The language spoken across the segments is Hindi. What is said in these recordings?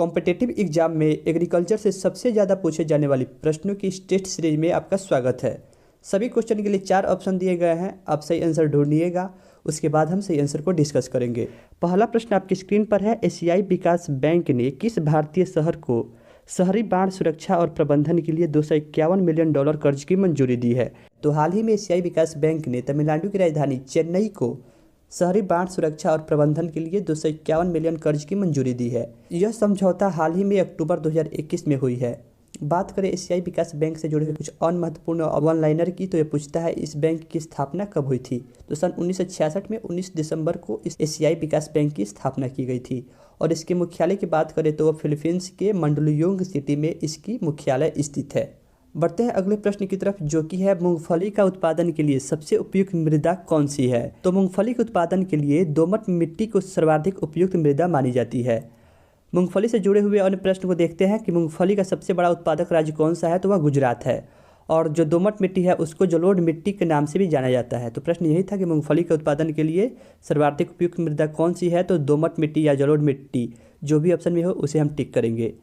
कॉम्पिटिटिव एग्जाम में एग्रीकल्चर से सबसे ज़्यादा पूछे जाने वाली प्रश्नों की इस टेस्ट सीरीज में आपका स्वागत है। सभी क्वेश्चन के लिए 4 ऑप्शन दिए गए हैं, आप सही आंसर ढूंढिएगा, उसके बाद हम सही आंसर को डिस्कस करेंगे। पहला प्रश्न आपकी स्क्रीन पर है, एशियाई विकास बैंक ने किस भारतीय शहर को शहरी बाढ़ सुरक्षा और प्रबंधन के लिए $251 मिलियन कर्ज की मंजूरी दी है। तो हाल ही में एशियाई विकास बैंक ने तमिलनाडु की राजधानी चेन्नई को शहरी बाढ़ सुरक्षा और प्रबंधन के लिए $251 मिलियन कर्ज की मंजूरी दी है। यह समझौता हाल ही में अक्टूबर 2021 में हुई है। बात करें एशियाई विकास बैंक से जुड़े हुए कुछ अन्य महत्वपूर्ण वन लाइनर की, तो यह पूछता है इस बैंक की स्थापना कब हुई थी। तो सन 1966 में 19 दिसंबर को इस एशियाई विकास बैंक की स्थापना की गई थी और इसके मुख्यालय की बात करें तो वह फिलीपींस के मंडलुयोंग सिटी में इसकी मुख्यालय स्थित है। बढ़ते हैं अगले प्रश्न की तरफ, जो कि है मूंगफली का उत्पादन के लिए सबसे उपयुक्त मृदा कौन सी है। तो मूंगफली के उत्पादन के लिए दोमट मिट्टी को सर्वाधिक उपयुक्त मृदा मानी जाती है। मूंगफली से जुड़े हुए अन्य प्रश्न को देखते हैं कि मूंगफली का सबसे बड़ा उत्पादक राज्य कौन सा है, तो वह गुजरात है और जो दोमट मिट्टी है उसको जलोढ़ मिट्टी के नाम से भी जाना जाता है। तो प्रश्न यही था कि मूंगफली के उत्पादन के लिए सर्वाधिक उपयुक्त मृदा कौन सी है, तो दोमट मिट्टी या जलोढ़ मिट्टी, जो भी ऑप्शन में हो उसे हम टिक करेंगे।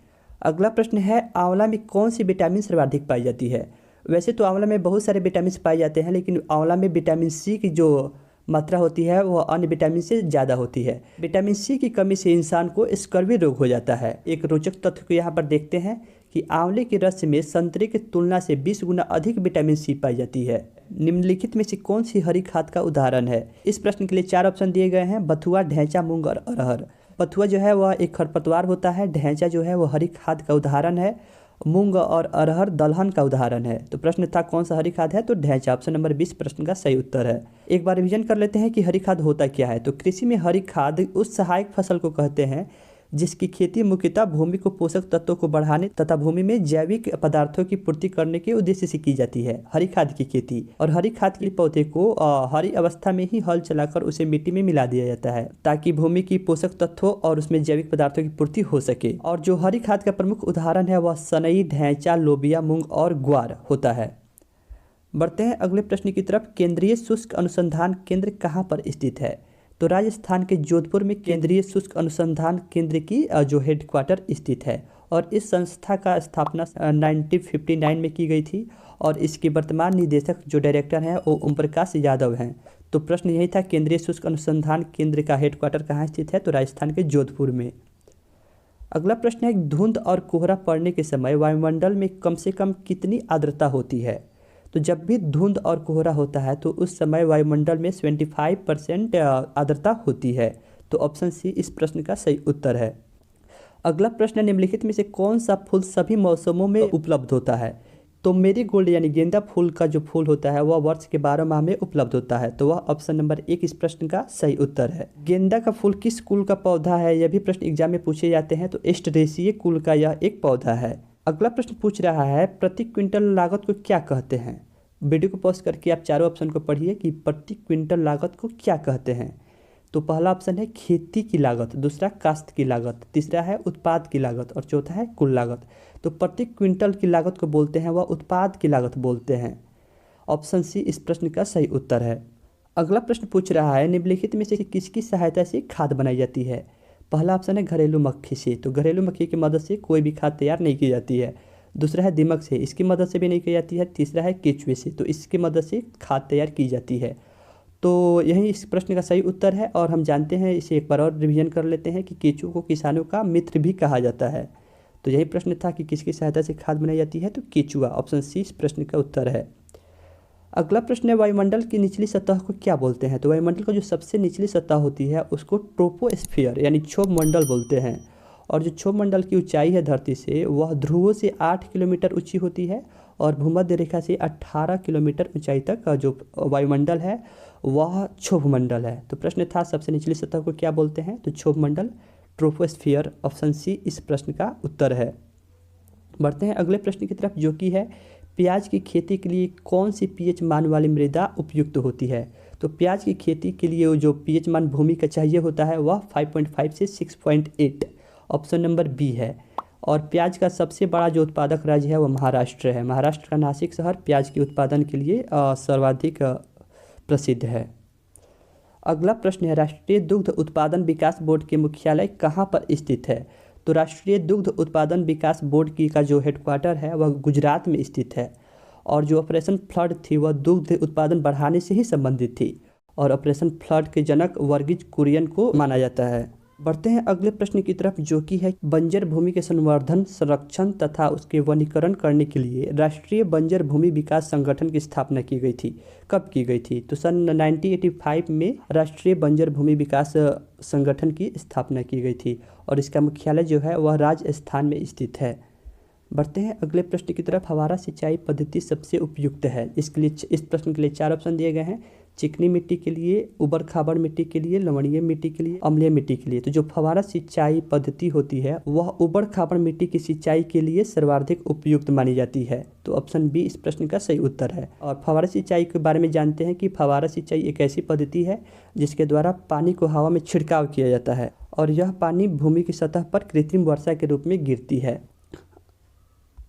अगला प्रश्न है, आंवला में कौन सी विटामिन सर्वाधिक पाई जाती है। वैसे तो आंवला में बहुत सारे विटामिन पाए जाते हैं, लेकिन आंवला में विटामिन सी की जो मात्रा होती है वह अन्य विटामिन से ज़्यादा होती है। विटामिन सी की कमी से इंसान को स्कर्वी रोग हो जाता है। एक रोचक तथ्य को यहाँ पर देखते हैं कि आंवले के रस में संतरे की तुलना से 20 गुना अधिक विटामिन सी पाई जाती है। निम्नलिखित में से कौन सी हरी खाद का उदाहरण है। इस प्रश्न के लिए 4 ऑप्शन दिए गए हैं, बथुआ, ढैंचा, मूंग और अरहर। बथुआ जो है वह एक खरपतवार होता है, ढैंचा जो है वह हरी खाद का उदाहरण है, मूंग और अरहर दलहन का उदाहरण है। तो प्रश्न था कौन सा हरी खाद है, तो ढैंचा, ऑप्शन नंबर 20 प्रश्न का सही उत्तर है। एक बार रिवीजन कर लेते हैं कि हरी खाद होता क्या है। तो कृषि में हरी खाद उस सहायक फसल को कहते हैं जिसकी खेती मुख्यतः भूमि को पोषक तत्वों को बढ़ाने तथा भूमि में जैविक पदार्थों की पूर्ति करने के उद्देश्य से की जाती है हरी खाद की खेती। और हरी खाद के पौधे को हरी अवस्था में ही हल चलाकर उसे मिट्टी में मिला दिया जाता है ताकि भूमि की पोषक तत्वों और उसमें जैविक पदार्थों की पूर्ति हो सके। और जो हरी खाद का प्रमुख उदाहरण है वह सनई, ढैंचा, लोबिया, मूंग और ग्वार होता है। बढ़ते हैं अगले प्रश्न की तरफ, केंद्रीय शुष्क अनुसंधान केंद्र कहाँ पर स्थित है। तो राजस्थान के जोधपुर में केंद्रीय शुष्क अनुसंधान केंद्र की जो हेडक्वार्टर स्थित है और इस संस्था का स्थापना 1959 में की गई थी और इसके वर्तमान निदेशक जो डायरेक्टर हैं वो ओम प्रकाश यादव हैं। तो प्रश्न यही था, केंद्रीय शुष्क अनुसंधान केंद्र का हेडक्वार्टर कहाँ स्थित है, तो राजस्थान के जोधपुर में। अगला प्रश्न है, धुंध और कोहरा पड़ने के समय वायुमंडल में कम से कम कितनी आर्द्रता होती है। तो जब भी धुंध और कोहरा होता है तो उस समय वायुमंडल में 75% आर्द्रता होती है। तो ऑप्शन सी इस प्रश्न का सही उत्तर है। अगला प्रश्न, निम्नलिखित में से कौन सा फूल सभी मौसमों में उपलब्ध होता है। तो मेरीगोल्ड यानी गेंदा फूल का जो फूल होता है वह वर्ष के 12 माह में उपलब्ध होता है। तो वह ऑप्शन नंबर 1 इस प्रश्न का सही उत्तर है। गेंदा का फूल किस कुल का पौधा है, यह भी प्रश्न एग्जाम में पूछे जाते हैं। तो एस्टरेसिए कुल का यह एक पौधा है। अगला प्रश्न पूछ रहा है, प्रति क्विंटल लागत को क्या कहते हैं। वीडियो को पॉज करके आप चारों ऑप्शन को पढ़िए कि प्रति क्विंटल लागत को क्या कहते हैं। तो पहला ऑप्शन है खेती की लागत, दूसरा काश्त की लागत, तीसरा है उत्पाद की लागत और चौथा है कुल लागत। तो प्रति क्विंटल की लागत को बोलते हैं वह उत्पाद की लागत बोलते हैं। ऑप्शन सी इस प्रश्न का सही उत्तर है। अगला प्रश्न पूछ रहा है, निम्नलिखित में से किसकी सहायता से खाद बनाई जाती है। पहला ऑप्शन है घरेलू मक्खी से, तो घरेलू मक्खी की मदद से कोई भी खाद तैयार नहीं की जाती है। दूसरा है दीमक से, इसकी मदद से भी नहीं की जाती है। तीसरा है केचुए से, तो इसकी मदद से खाद तैयार की जाती है। तो यही इस प्रश्न का सही उत्तर है और हम जानते हैं, इसे एक बार और रिवीजन कर लेते हैं कि केचुए को किसानों का मित्र भी कहा जाता है। तो यही प्रश्न था कि किसकी सहायता से खाद बनाई जाती है, तो केचुआ, ऑप्शन सी इस प्रश्न का उत्तर है। अगला प्रश्न है, वायुमंडल की निचली सतह को क्या बोलते हैं। तो वायुमंडल का जो सबसे निचली सतह होती है उसको ट्रोपोस्फियर यानी क्षोभ मंडल बोलते हैं और जो क्षोभ मंडल की ऊंचाई है धरती से वह ध्रुवों से 8 किलोमीटर ऊंची होती है और भूमध्य रेखा से 18 किलोमीटर ऊंचाई तक का जो वायुमंडल है वह क्षोभ मंडल है। तो प्रश्न था सबसे निचली सतह को क्या बोलते हैं, तो क्षोभ मंडल, ट्रोपोस्फियर, ऑप्शन सी इस प्रश्न का उत्तर है। बढ़ते हैं अगले प्रश्न की तरफ, जो कि है प्याज की खेती के लिए कौन सी पीएच मान वाली मृदा उपयुक्त होती है। तो प्याज की खेती के लिए जो पीएच मान भूमि का चाहिए होता है वह 5.5 से 6.8, ऑप्शन नंबर बी है। और प्याज का सबसे बड़ा जो उत्पादक राज्य है वह महाराष्ट्र है। महाराष्ट्र का नासिक शहर प्याज के उत्पादन के लिए सर्वाधिक प्रसिद्ध है। अगला प्रश्न है, राष्ट्रीय दुग्ध उत्पादन विकास बोर्ड के मुख्यालय कहाँ पर स्थित है। तो राष्ट्रीय दुग्ध उत्पादन विकास बोर्ड की का जो हेडक्वार्टर है वह गुजरात में स्थित है। और जो ऑपरेशन फ्लड थी वह दुग्ध उत्पादन बढ़ाने से ही संबंधित थी। और ऑपरेशन फ्लड के जनक वर्गीज कुरियन को माना जाता है। बढ़ते हैं अगले प्रश्न की तरफ, जो कि है बंजर भूमि के संवर्धन, संरक्षण तथा उसके वनीकरण करने के लिए राष्ट्रीय बंजर भूमि विकास संगठन की स्थापना की गई थी। कब की गई थी? तो सन 1985 में राष्ट्रीय बंजर भूमि विकास संगठन की स्थापना की गई थी और इसका मुख्यालय जो है वह राजस्थान में स्थित है। बढ़ते हैं अगले प्रश्न की तरफ, फव्वारा सिंचाई पद्धति सबसे उपयुक्त है? इसके लिए इस प्रश्न के लिए 4 ऑप्शन दिए गए हैं। चिकनी मिट्टी के लिए, उबड़ खाबड़ मिट्टी के लिए, लवणीय मिट्टी के लिए, अम्लीय मिट्टी के लिए। तो जो फव्वारा सिंचाई पद्धति होती है वह उबड़ खाबड़ मिट्टी की सिंचाई के लिए सर्वाधिक उपयुक्त मानी जाती है। तो ऑप्शन बी इस प्रश्न का सही उत्तर है। और फव्वारा सिंचाई के बारे में जानते हैं कि फव्वारा सिंचाई एक ऐसी पद्धति है जिसके द्वारा पानी को हवा में छिड़काव किया जाता है और यह पानी भूमि की सतह पर कृत्रिम वर्षा के रूप में गिरती है।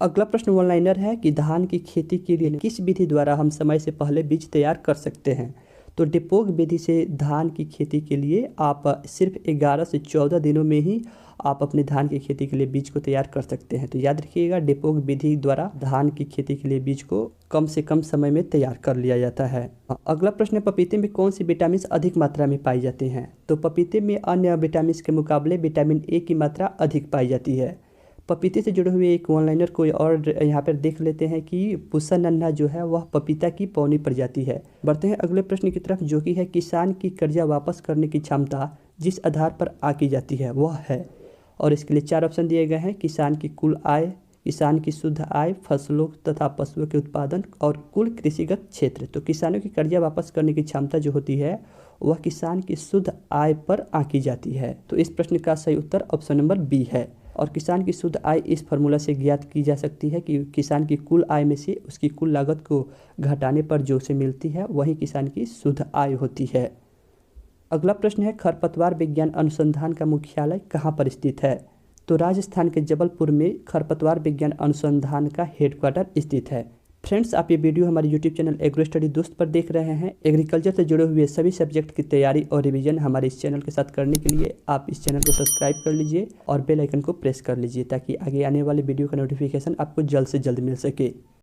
अगला प्रश्न वन लाइनर है कि धान की खेती के लिए किस विधि द्वारा हम समय से पहले बीज तैयार कर सकते हैं? तो डेपोक विधि से धान की खेती के लिए आप सिर्फ 11 से 14 दिनों में ही आप अपने धान की खेती के लिए बीज को तैयार कर सकते हैं। तो याद रखिएगा, डेपोक विधि द्वारा धान की खेती के लिए बीज को कम से कम समय में तैयार कर लिया जाता है। अगला प्रश्न है, पपीते में कौन सी विटामिन अधिक मात्रा में पाई जाती हैं? तो पपीते में अन्य विटामिन के मुकाबले विटामिन ए की मात्रा अधिक पाई जाती है। पपीते से जुड़े हुए एक वन लाइनर को और यहाँ पर देख लेते हैं कि पुसा नन्हा जो है वह पपीता की पौनी प्रजाति है। बढ़ते हैं अगले प्रश्न की तरफ, जो कि है किसान की कर्जा वापस करने की क्षमता जिस आधार पर आकी जाती है वह है। और इसके लिए 4 ऑप्शन दिए गए हैं। किसान की कुल आय, किसान की शुद्ध आय, फसलों तथा पशुओं के उत्पादन और कुल कृषिगत क्षेत्र। तो किसानों की कर्जा वापस करने की क्षमता जो होती है वह किसान की शुद्ध आय पर आकी जाती है। तो इस प्रश्न का सही उत्तर ऑप्शन नंबर बी है। और किसान की शुद्ध आय इस फार्मूला से ज्ञात की जा सकती है कि किसान की कुल आय में से उसकी कुल लागत को घटाने पर जो उसे मिलती है वही किसान की शुद्ध आय होती है। अगला प्रश्न है, खरपतवार विज्ञान अनुसंधान का मुख्यालय कहाँ पर स्थित है? तो राजस्थान के जबलपुर में खरपतवार विज्ञान अनुसंधान का हेडक्वार्टर स्थित है। फ्रेंड्स, आप ये वीडियो हमारे यूट्यूब चैनल एग्रो स्टडी दोस्त पर देख रहे हैं। एग्रीकल्चर से जुड़े हुए सभी सब्जेक्ट की तैयारी और रिवीजन हमारे इस चैनल के साथ करने के लिए आप इस चैनल को सब्सक्राइब कर लीजिए और बेल आइकन को प्रेस कर लीजिए ताकि आगे आने वाले वीडियो का नोटिफिकेशन आपको जल्द से जल्द मिल सके।